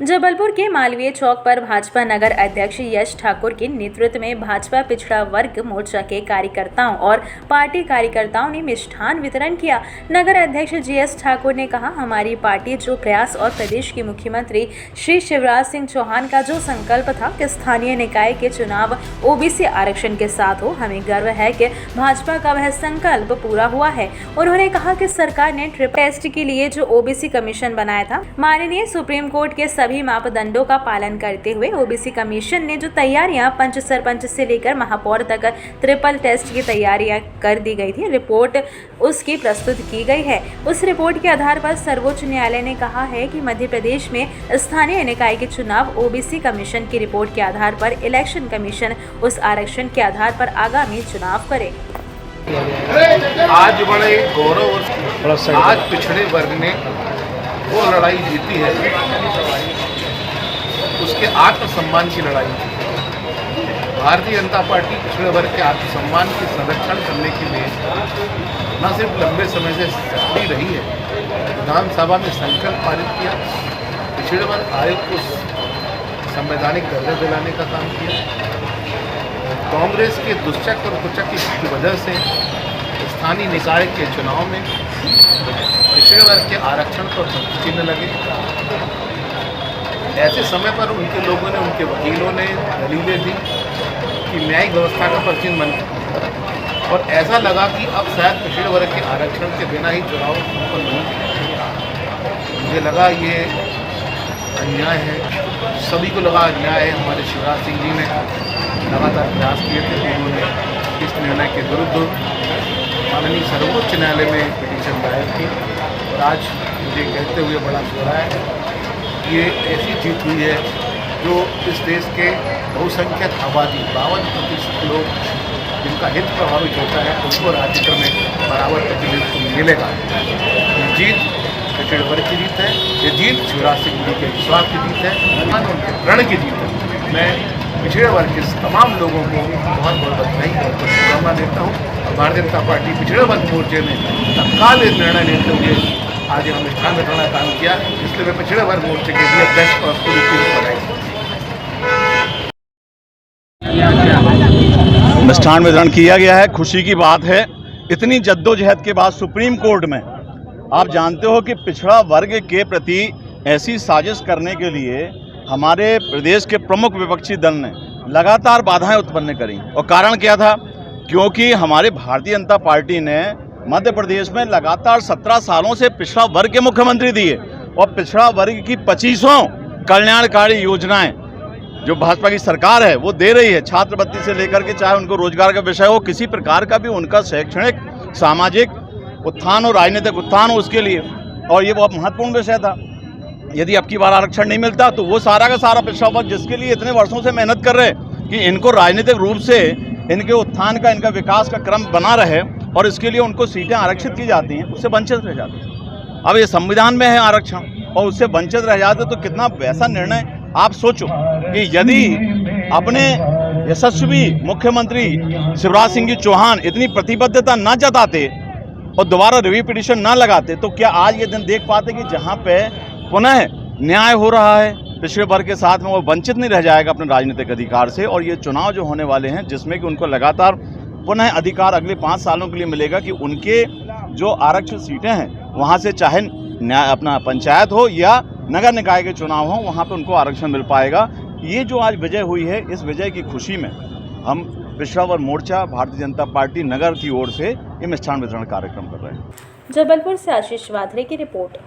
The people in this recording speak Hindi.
जबलपुर के मालवीय चौक पर भाजपा नगर अध्यक्ष यश ठाकुर के नेतृत्व में भाजपा पिछड़ा वर्ग मोर्चा के कार्यकर्ताओं और पार्टी कार्यकर्ताओं ने मिष्ठान वितरण किया। नगर अध्यक्ष जीएस ठाकुर ने कहा, हमारी पार्टी जो प्रयास और प्रदेश के मुख्यमंत्री श्री शिवराज सिंह चौहान का जो संकल्प था कि स्थानीय निकाय के चुनाव ओबीसी आरक्षण के साथ हो, हमें गर्व है कि भाजपा का वह संकल्प पूरा हुआ है। उन्होंने कहा कि सरकार ने ट्रिपल टेस्ट के लिए जो ओबीसी कमीशन बनाया था, माननीय सुप्रीम कोर्ट के सभी मापदंडों का पालन करते हुए ओबीसी कमीशन ने जो तैयारियां पंच सरपंच से लेकर महापौर तक ट्रिपल टेस्ट की तैयारियां कर दी गई थी, रिपोर्ट उसकी प्रस्तुत की गई है। उस रिपोर्ट के आधार पर सर्वोच्च न्यायालय ने कहा है कि मध्य प्रदेश में स्थानीय निकाय के चुनाव ओबीसी कमीशन की रिपोर्ट के आधार पर इलेक्शन कमीशन उस आरक्षण के आधार पर आगामी चुनाव करे। आज बड़े गौरव और आज पिछड़े वर्ग ने वो लड़ाई जीती है, उसके आत्मसम्मान की लड़ाई। भारतीय जनता पार्टी पिछड़े वर्ग के आत्मसम्मान के संरक्षण करने के लिए न सिर्फ लंबे समय से सक्रिय रही है, विधानसभा में संकल्प पारित किया, पिछड़े वर्ग आयोग को संवैधानिक दर्जा दिलाने का काम किया। कांग्रेस के दुष्चक्र और कुचक्र की वजह से स्थानीय निकाय के चुनाव में पिछड़े वर्ग के आरक्षण पर चिन्ह लगे। ऐसे समय पर उनके लोगों ने, उनके वकीलों ने दलीलें दी कि न्यायिक व्यवस्था का परचिन्ह बन गया और ऐसा लगा कि अब शायद पिछड़े वर्ग के आरक्षण के बिना ही चुनाव संपन्न होंगे। मुझे लगा ये अन्याय है, सभी को लगा अन्याय है। हमारे शिवराज सिंह जी ने लगातार प्रयास किए थे, उन्होंने इस निर्णय के विरुद्ध माननीय सर्वोच्च न्यायालय में पिटीशन दायर की और आज मुझे कहते हुए बड़ा हो रहा है कि ये ऐसी जीत हुई है जो इस देश के बहुसंख्यक आबादी 52% लोग जिनका हित प्रभावित होता है उनको राज्यक्रम में बराबर प्रतिनिधित्व मिलेगा। ये जीत पिछड़े वर्ग की जीत है, ये जीत शिवराज सिंह जी के विश्वास की जीत है, उनके प्रण की जीत है। मैं पिछड़े वर्ग के तमाम लोगों को बहुत बहुत बधाई और शुभकामना देता हूँ। भारतीय जनता पार्टी पिछड़े वर्ग मोर्चे ने तत्काल निर्णय लेते हुए आज हम मिष्ठान वितरण का काम किया, इसलिए मैं पिछड़े वर्ग मोर्चे के लिए अध्यक्ष और पूरी टीम को मिष्ठान वितरण किया गया है। खुशी की बात है, इतनी जद्दोजहद के बाद सुप्रीम कोर्ट में आप जानते हो कि पिछड़ा वर्ग के प्रति ऐसी साजिश करने के लिए हमारे प्रदेश के प्रमुख विपक्षी दल ने लगातार बाधाएं उत्पन्न करी। और कारण क्या था? क्योंकि हमारे भारतीय जनता पार्टी ने मध्य प्रदेश में लगातार 17 सालों से पिछड़ा वर्ग के मुख्यमंत्री दिए और पिछड़ा वर्ग की 25 कल्याणकारी योजनाएं जो भाजपा की सरकार है वो दे रही है। छात्रवृत्ति से लेकर के चाहे उनको रोजगार का विषय हो, किसी प्रकार का भी उनका शैक्षणिक, सामाजिक उत्थान और राजनीतिक उत्थान हो, उसके लिए। और ये बहुत महत्वपूर्ण विषय था। यदि अब की बार आरक्षण नहीं मिलता तो वो सारा का सारा पिछड़ा वर्ग जिसके लिए इतने वर्षों से मेहनत कर रहे कि इनको राजनीतिक रूप से इनके उत्थान का, इनका विकास का क्रम बना रहे और इसके लिए उनको सीटें आरक्षित की जाती हैं, उससे वंचित रह जाते हैं। अब ये संविधान में है आरक्षण और उससे वंचित रह जाते तो कितना वैसा निर्णय। आप सोचो कि यदि अपने यशस्वी मुख्यमंत्री शिवराज सिंह जी चौहान इतनी प्रतिबद्धता न जताते और दोबारा रिव्यू पिटीशन न लगाते तो क्या आज ये दिन देख पाते कि जहाँ पे पुनः न्याय हो रहा है पिछड़े वर्ग के साथ में, वो वंचित नहीं रह जाएगा अपने राजनीतिक अधिकार से। और ये चुनाव जो होने वाले हैं जिसमें कि उनको लगातार पुनः अधिकार अगले 5 सालों के लिए मिलेगा कि उनके जो आरक्षित सीटें हैं वहाँ से चाहे अपना पंचायत हो या नगर निकाय के चुनाव हो, वहाँ पे उनको आरक्षण मिल पाएगा। ये जो आज विजय हुई है, इस विजय की खुशी में हम पिछड़ा वर्ग मोर्चा भारतीय जनता पार्टी नगर की ओर से ये मिष्ठान वितरण कार्यक्रम कर रहे हैं। जबलपुर से आशीष वाधरे की रिपोर्ट।